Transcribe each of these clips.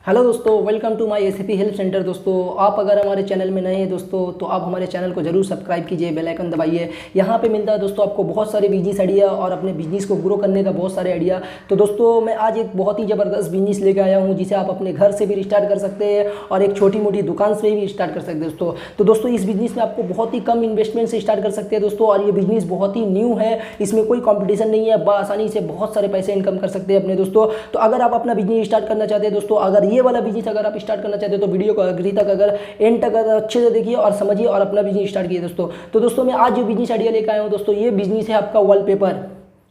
Hello दोस्तों, welcome to my SAP help center. दोस्तों, आप अगर हमारे चैनल में नए हैं दोस्तों तो आप हमारे चैनल को जरूर सब्सक्राइब कीजिए, बेल आइकन दबाइए। यहाँ पे मिलता है दोस्तों आपको बहुत सारे बिजनेस आइडिया और अपने बिजनेस को ग्रो करने का बहुत सारे आइडिया। तो दोस्तों, मैं आज एक बहुत ही ज़बरदस्त बिजनेस लेकर आया हूँ जिसे आप अपने घर से भी स्टार्ट कर सकते हैं और एक छोटी मोटी दुकान से भी स्टार्ट कर सकते हैं दोस्तों। तो दोस्तों, इस बिजनेस में आपको बहुत ही कम इन्वेस्टमेंट से स्टार्ट कर सकते हैं दोस्तों, और ये बिजनेस बहुत ही न्यू है, इसमें कोई कॉम्पिटिशन नहीं है, आसानी से बहुत सारे पैसे इनकम कर सकते हैं अपने दोस्तों। तो अगर आप अपना बिजनेस स्टार्ट करना चाहते हैं दोस्तों, अगर ये वाला बिजनेस अगर स्टार्ट करना चाहते हो तो वीडियो को आखिरी तक अगर एंड तक अगर अच्छे से देखिए और समझिए और अपना बिजनेस स्टार्ट कीजिए दोस्तों। तो दोस्तों, मैं आज जो बिजनेस आइडिया लेकर आया हूं दोस्तों, ये बिजनेस है आपका वॉलपेपर।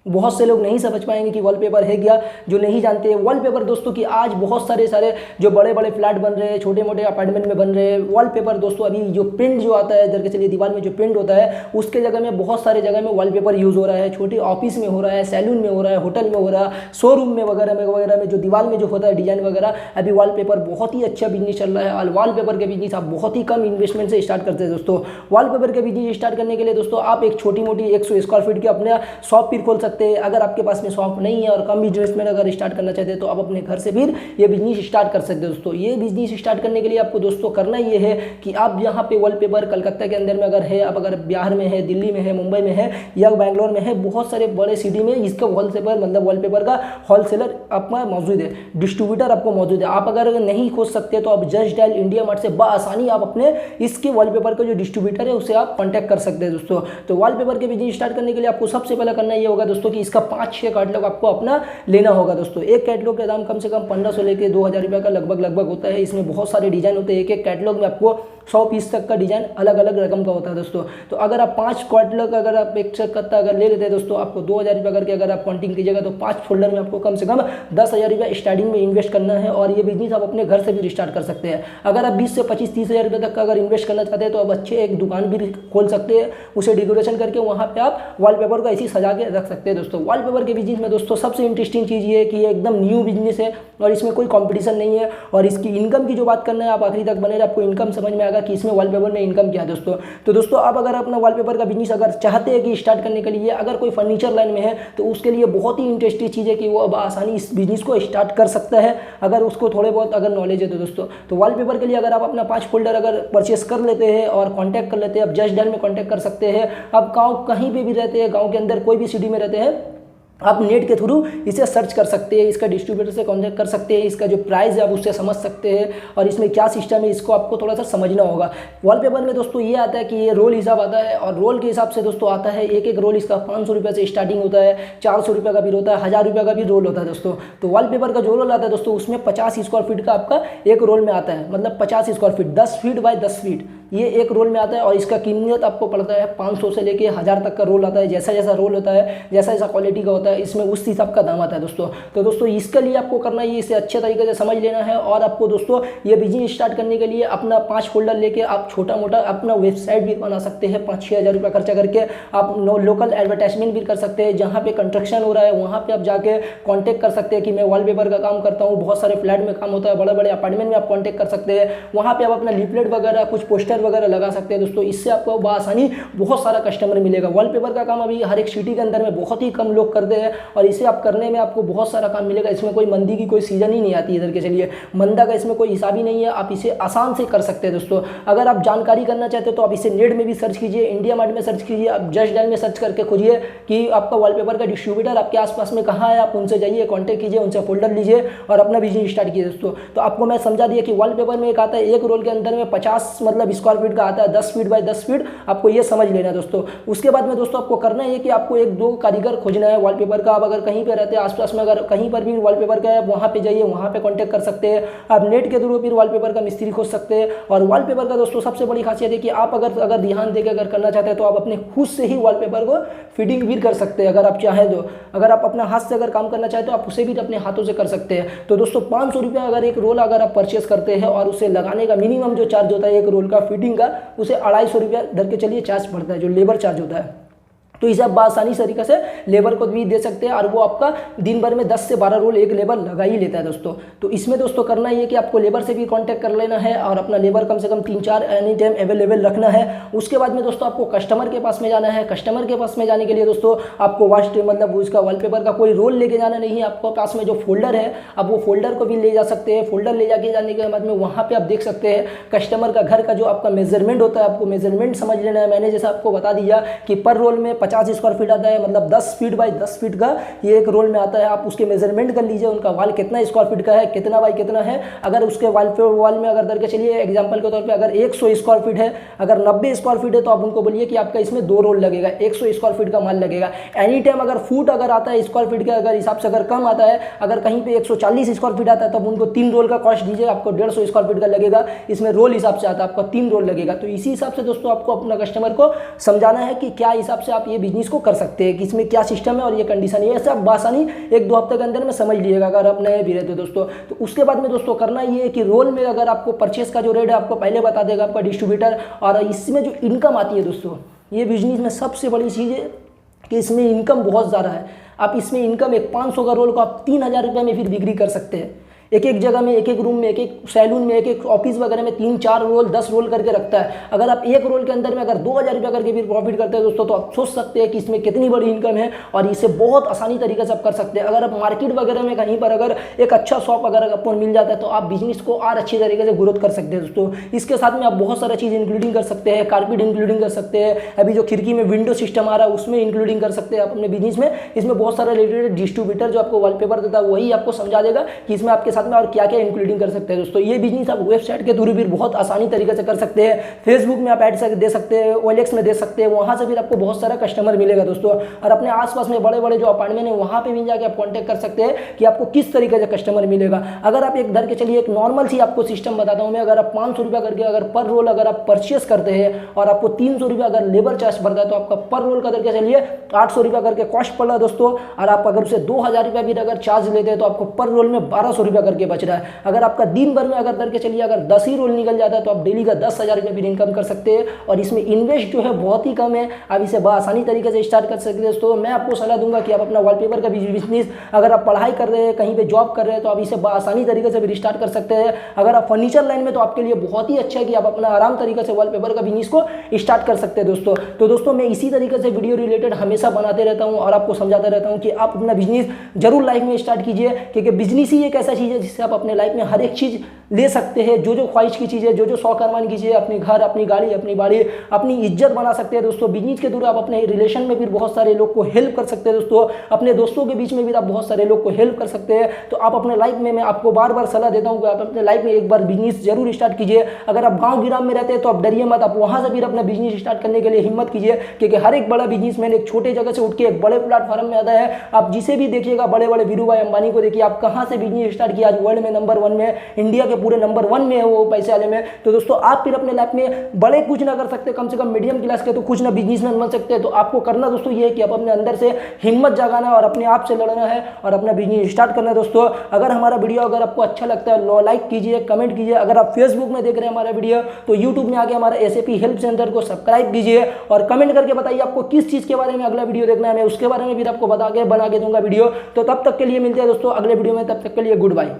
बहुत से लोग नहीं समझ पाएंगे कि वॉलपेपर है क्या, जो नहीं जानते हैं वॉलपेपर दोस्तों कि आज बहुत सारे जो बड़े बड़े फ्लैट बन रहे हैं, छोटे मोटे अपार्टमेंट में बन रहे हैं। वॉलपेपर दोस्तों अभी जो प्रिंट जो आता है इधर के चलिए दीवार में जो प्रिंट होता है उसके जगह में बहुत सारे जगह में वॉलपेपर यूज़ हो रहा है। छोटे ऑफिस में हो रहा है, सैलून में हो रहा है, होटल में हो रहा है, शोरूम में वगैरह में जो दीवार में जो होता है डिजाइन वगैरह, अभी वॉलपेपर बहुत ही अच्छा बिजनेस चल रहा है। और वॉलपेपर के बिजनेस आप बहुत ही कम इन्वेस्टमेंट से स्टार्ट करते हैं दोस्तों। वॉलपेपर के बिजनेस स्टार्ट करने के लिए दोस्तों आप एक छोटी मोटी 100 स्क्वायर फीट के अपने शॉप भी खोल सकते हैं। अगर आपके में शॉप नहीं है और कम बिजनेस में अगर स्टार्ट करना चाहते हैं तो आप अपने घर से भी ये बिजनेस स्टार्ट कर सकते हैं दोस्तों। ये बिजनेस स्टार्ट करने के लिए आपको दोस्तों करना ये है कि आप यहाँ पे वॉलपेपर कलकत्ता के अंदर में अगर है, आप अगर बिहार में है, दिल्ली में है, मुंबई में है या बैंगलोर में है, बहुत सारे बड़े सिटी में इसका होलसेलर मतलब वॉलपेपर का होलसेलर आपका मौजूद है, डिस्ट्रीब्यूटर आपको मौजूद है। आप अगर नहीं खोज सकते तो आप जस्ट डायल इंडिया मार्ट से बआसानी आप अपने इसके वॉलपेपर का जो डिस्ट्रीब्यूटर है उसे आप कॉन्टैक्ट कर सकते हैं दोस्तों। तो वॉलपेपर के बिजनेस स्टार्ट करने के लिए आपको सबसे पहले करना ये होगा दोस्तों कि इसका 5-6 कैटलॉग आपको अपना लेना होगा दोस्तों। एक कैटलॉग का दाम कम से कम 1500 लेके 2000 रुपये का लगभग होता है। इसमें बहुत सारे डिजाइन होते हैं, एक कैटलॉग में आपको 100 पीस तक का डिजाइन अलग अलग रकम का होता है दोस्तों। तो अगर आप 5 कैटलॉग अगर आप एक कत्ता अगर ले लेते हैं दोस्तों, आपको 2000 रुपये करके अगर आप काउंटिंग कीजिएगा तो 5 फोल्डर में आपको कम से कम 10,000 रुपये स्टार्टिंग में इन्वेस्ट करना है। और ये बिजनेस आप अपने घर से भी स्टार्ट कर सकते हैं। अगर आप 20 से 25-30 हज़ार रुपये तक का अगर इन्वेस्ट करना चाहते हैं तो आप अच्छे एक दुकान भी खोल सकते हैं, उसे डेकोरेशन करके वहाँ पे आप वॉलपेपर को ऐसी सजा के रख सकते हैं दोस्तों। वॉलपेपर के बिजनेस में दोस्तों सबसे इंटरेस्टिंग चीज़ ये है कि ये एकदम न्यू बिजनेस है और इसमें कोई कंपटीशन नहीं है। और इसकी इनकम की जो बात करना है आप आखिरी तक बने, आपको इनकम समझ में आएगा कि इसमें वॉलपेपर में इनकम क्या है दोस्तों। तो दोस्तों, आप अगर अपना वॉलपेपर का बिजनेस अगर चाहते हैं कि स्टार्ट करने के लिए, अगर कोई फर्नीचर लाइन में है तो उसके लिए बहुत ही इंटरेस्टिंग चीज़ है कि वो अब आसानी इस बिजनेस को स्टार्ट कर सकता है अगर उसको थोड़े बहुत अगर नॉलेज है तो दोस्तों। तो वॉलपेपर के लिए अगर आप अपना 5 फोल्डर अगर परचेस कर लेते हैं और कॉन्टैक्ट कर लेते हैं, आप जस्ट डायल में कॉन्टैक्ट कर सकते हैं। आप गाँव कहीं पर भी रहते हैं, गाँव के अंदर कोई भी सिटी में रहते हैं, आप नेट के थ्रू इसे सर्च कर सकते हैं, इसका डिस्ट्रीब्यूटर से कॉन्टैक्ट कर सकते हैं, इसका जो प्राइस है आप उससे समझ सकते हैं और इसमें क्या सिस्टम है इसको आपको थोड़ा सा समझना होगा। वॉलपेपर में दोस्तों ये आता है कि ये रोल हिसाब आता है और रोल के हिसाब से दोस्तों आता है, एक रोल इसका 500 रुपये से स्टार्टिंग होता है, 400 रुपये का भी होता है, 1000 रुपये का भी रोल होता है दोस्तों। तो वॉलपेपर का जो रोल आता है दोस्तों उसमें 50 स्क्वायर फीट का आपका एक रोल में आता है, मतलब 50 square feet 10 feet by 10 feet ये एक रोल में आता है। और इसका कीमत आपको पड़ता है 500 से लेके 1000 तक का रोल आता है। जैसा जैसा रोल होता है, जैसा जैसा क्वालिटी का होता है, इसमें उस हिसाब का दाम आता है दोस्तों। तो दोस्तों, इसके लिए आपको करना है इसे अच्छे तरीके से समझ लेना है। और आपको दोस्तों ये बिजनेस स्टार्ट करने के लिए अपना 5 फोल्डर लेके आप छोटा मोटा अपना वेबसाइट भी बना सकते हैं। 5-6 हज़ार रुपये खर्चा करके आप लोकल एडवर्टाइजमेंट भी कर सकते हैं। जहाँ पे कंस्ट्रक्शन हो रहा है वहाँ पे आप जाके कॉन्टैक्ट कर सकते हैं कि मैं वॉलपेपर का काम करता हूँ, बहुत सारे फ्लैट में काम होता है, बड़े बड़े अपार्टमेंट में आप कॉन्टैक्ट कर सकते हैं। वहाँ पे आप अपना लीफलेट वगैरह कुछ पोस्टर वगैरह लगा सकते हैं दोस्तों। इससे आपको बआसानी बहुत सारा कस्टमर मिलेगा। वॉलपेपर का काम अभी हर एक सिटी के अंदर में बहुत ही कम लोग करते हैं और इसे आप करने में आपको बहुत सारा काम मिलेगा। इसमें कोई मंदी की कोई सीजन ही नहीं आती इधर के चलिए, मंदा का इसमें कोई हिसाब ही नहीं है। आप इसे आसान से कर सकते हैं दोस्तों। अगर आप जानकारी करना चाहते हो तो आप इसे नेट में भी सर्च कीजिए, इंडिया मार्ट में सर्च कीजिए, आप जस्ट डायल में सर्च करके खोजिए कि आपका वॉलपेपर का डिस्ट्रीब्यूटर आपके आसपास में कहाँ है, आप उनसे जाइए, कॉन्टैक्ट कीजिए, उनसे फोल्डर लीजिए और अपना बिजनेस स्टार्ट कीजिए दोस्तों। तो आपको मैं समझा दिया कि वॉलपेपर में एक आता है, एक रोल के अंदर में 50 मतलब स्क्वायर फीट का आता है, 10 फीट बाय 10 फीट, आपको ये समझ लेना है दोस्तों। उसके बाद में दोस्तों आपको करना है कि आपको 1-2 कारीगर खोजना है वॉलपेपर का। आप अगर कहीं पे रहते हैं आसपास में, अगर कहीं पर भी वॉलपेपर का है वहाँ पे जाइए, वहाँ पे कांटेक्ट कर सकते हैं। आप नेट के थ्रू फिर वॉलपेपर का मिस्त्री खोज सकते हैं। और वॉलपेपर का दोस्तों सबसे बड़ी खासियत है कि आप अगर ध्यान देकर अगर करना चाहते हैं तो आप अपने खुद से ही वॉलपेपर को फिटिंग भी कर सकते हैं अगर आप चाहें तो। अगर आप अपना हाथ से अगर काम करना चाहते हो आप उसे भी अपने हाथों से कर सकते हैं। तो दोस्तों 500 रुपये अगर एक रोल अगर आप परचेस करते हैं और उसे लगाने का मिनिमम जो चार्ज होता है एक रोल का फिटिंग का, उसे 250 रुपये धर के चलिए चार्ज पड़ता है, जो लेबर चार्ज होता है। तो इसे आप आसानी तरीके से लेबर को भी दे सकते हैं और वो आपका दिन भर में 10 से 12 रोल एक लेबर लगा ही लेता है दोस्तों। तो इसमें दोस्तों करना ये कि आपको लेबर से भी कांटेक्ट कर लेना है और अपना लेबर कम से कम 3-4 एनी टाइम अवेलेबल रखना है। उसके बाद में दोस्तों आपको कस्टमर के पास में जाना है। कस्टमर के पास में जाने के लिए दोस्तों आपको वास्ट मतलब उसका वॉलपेपर का कोई रोल लेके जाना नहीं है। आपको पास में जो फोल्डर है आप वो फोल्डर को भी ले जा सकते हैं। फोल्डर ले जाके जाने के बाद में वहाँ पे आप देख सकते हैं कस्टमर का घर का जो आपका मेजरमेंट होता है, आपको मेजरमेंट समझ लेना है। मैंने जैसा आपको बता दिया कि पर रोल में 50 स्क्वायर फीट आता है, मतलब 10 फीट बाई 10 फीट का ये एक रोल में आता है। आप उसके मेजरमेंट कर लीजिए, उनका वाल कितना स्क्वायर फीट का है, कितना बाई कितना है। अगर उसके वाल में अगर करके चलिए एग्जांपल के तौर पे अगर 100 स्क्वायर फीट है, अगर 90 स्क्वायर फीट है तो आप उनको बोलिए कि आपका इसमें 2 रोल लगेगा, 100 स्क्वायर फीट का माल लगेगा। एनी टाइम अगर फुट अगर आता है स्क्वायर फीट के अगर हिसाब से अगर कम आता है, अगर कहीं पे 140 स्क्वायर फीट आता है तब उनको 3 रोल का कॉस्ट दीजिए, आपको 150 स्क्वायर फीट का लगेगा। इसमें रोल हिसाब से आता है, आपका 3 रोल लगेगा। तो इसी हिसाब से दोस्तों आपको अपना कस्टमर को समझाना है कि क्या हिसाब से आप ये बिजनेस को कर सकते हैं, कि इसमें क्या सिस्टम है और ये कंडीशन है। सब आसानी 1-2 हफ्ते के अंदर में समझ लीजिएगा अगर आप नए भी रहते दोस्तों। तो उसके बाद में दोस्तों करना ये है कि रोल में अगर आपको परचेस का जो रेट है आपको पहले बता देगा आपका डिस्ट्रीब्यूटर। और इसमें जो इनकम आती है दोस्तों, ये बिजनेस में सबसे बड़ी चीज़ है कि इसमें इनकम बहुत ज़्यादा है। आप इसमें इनकम एक 500 का रोल को आप 3000 रुपये में फिर बिक्री कर सकते हैं। एक जगह में एक रूम में एक सैलून में एक ऑफिस वगैरह में 3-4 रोल 10 रोल करके रखता है। अगर आप एक रोल के अंदर में अगर 2000 रुपया करके भी प्रॉफिट करते हैं दोस्तों, तो आप सोच सकते हैं कि इसमें कितनी बड़ी इनकम है और इसे बहुत आसानी तरीके से आप कर सकते हैं। अगर आप मार्केट वगैरह में कहीं पर अगर एक अच्छा शॉप अगर आपको मिल जाता है तो आप बिजनेस को और अच्छी तरीके से ग्रोथ कर सकते हैं दोस्तों। इसके साथ में आप बहुत सारा चीज़ इंक्लूडिंग कर सकते हैं, कारपेट इंक्लूडिंग कर सकते हैं, अभी जो खिड़की में विंडो सिस्टम आ रहा है उसमें इंक्लूडिंग कर सकते हैं आप अपने बिजनेस में। इसमें बहुत सारा रिलेटेड डिस्ट्रीब्यूटर जो आपको वॉलपेपर देता है वही आपको समझा देगा कि इसमें आपके साथ में और क्या क्या इंक्लूडिंग कर सकते हैं दोस्तों। ये बिजनेस आप वेबसाइट के थ्रू भी बहुत आसानी तरीके से कर सकते हैं। फेसबुक में आप ऐड दे सकते हैं, OLX में दे सकते हैं, वहां से भी आपको बहुत सारा कस्टमर मिलेगा दोस्तों। और अपने आसपास में बड़े बड़े जो अपार्टमेंट है वहां पे भी जाके आप कांटेक्ट कर सकते हैं कि आपको किस तरीके से कस्टमर मिलेगा। अगर आप एक धर के चलिए एक नॉर्मल सी आपको सिस्टम बताता हूं मैं, अगर आप 500 रुपया करके अगर पर रोल अगर आप परचेस करते हैं और आपको 300 रुपया अगर लेबर चार्ज भरता है तो आपका पर रोल का करके चलिए 800 रुपया करके कॉस्ट पड़ रहा है दोस्तों। और आप अगर उसे 2000 रुपया भी अगर चार्ज लेते हैं तो आपको पर रोल में 1200 रुपया करके बच रहा है। अगर आपका दिन भर में अगर करके चलिए अगर 10 ही रोल निकल जाता है तो आप डेली का 10,000 रुपये भी इनकम कर सकते हैं। और इसमें इन्वेस्ट जो है बहुत ही कम है, आप इसे आसानी तरीके से स्टार्ट कर सकते हैं दोस्तों। मैं आपको सलाह दूंगा कि आप अपना वॉलपेपर का बिजनेस अगर आप पढ़ाई कर रहे हैं, कहीं पे जॉब कर रहे हैं तो आप इसे आसानी तरीके से भी स्टार्ट कर सकते हैं। अगर आप फर्नीचर लाइन में तो आपके लिए बहुत ही अच्छा है कि आप अपना आराम तरीके से वॉलपेपर का बिजनेस को स्टार्ट कर सकते हैं दोस्तों। तो दोस्तों मैं इसी तरीके से वीडियो रिलेटेड हमेशा बनाते रहता हूँ और आपको समझाता रहता हूँ कि आप अपना बिजनेस जरूर लाइफ में स्टार्ट कीजिए, क्योंकि बिजनेस ही एक ऐसा चीज़ है जिससे आप अपने लाइफ में हर एक चीज़ ले सकते हैं। जो ख्वाहिश की चीज़ें, जो शौक अरमान की चीज़ें, अपनी घर, अपनी गाड़ी, अपनी बाड़ी, अपनी इज्जत बना सकते हैं दोस्तों। बिजनेस के थ्रू आप अपने रिलेशन में भी बहुत सारे लोग को हेल्प कर सकते हैं दोस्तों। अपने दोस्तों के बीच में भी आप बहुत सारे लोग को हेल्प कर सकते हैं। तो आप अपने लाइफ में, मैं आपको बार बार सलाह देता हूँ कि आप अपने लाइफ में एक बार बिजनेस जरूर स्टार्ट कीजिए। अगर आप गाँव गिराम में रहते हैं तो आप डरिए मत, आप वहाँ से भी अपना बिजनेस स्टार्ट करने के लिए हिम्मत कीजिए, क्योंकि हर एक बड़ा बिजनेसमैन एक छोटे जगह से उठ के एक बड़े प्लेटफॉर्म में आता है। आप जिसे भी देखिएगा, बड़े बड़े वीरू भाई अंबानी को देखिए, आप कहाँ से बिजनेस स्टार्ट किया, आज वर्ल्ड में नंबर 1 में, इंडिया के पूरे नंबर 1 में है वो पैसे वाले में। तो दोस्तों आप फिर अपने लाइफ में बड़े कुछ ना कर सकते, कम से कम मीडियम क्लास के तो कुछ ना बिजनेसमैन बन सकते हैं। तो आपको करना दोस्तों ये है कि आप अपने अंदर से हिम्मत जगाना है और अपने आप से लड़ना है और अपना बिजनेस स्टार्ट करना है दोस्तों। अगर हमारा वीडियो अगर आपको अच्छा लगता है लाइक कीजिए, कमेंट कीजिए। अगर आप फेसबुक में देख रहे हैं हमारा वीडियो तो यूट्यूब में आके हमारा SAP हेल्प सेंटर को सब्सक्राइब कीजिए और कमेंट करके बताइए आपको किस चीज़ के बारे में अगला वीडियो देखना है, मैं उसके बारे में भी आपको बना के दूंगा वीडियो। तो तब तक के लिए मिलते हैं दोस्तों अगले वीडियो में, तब तक के लिए गुड बाय।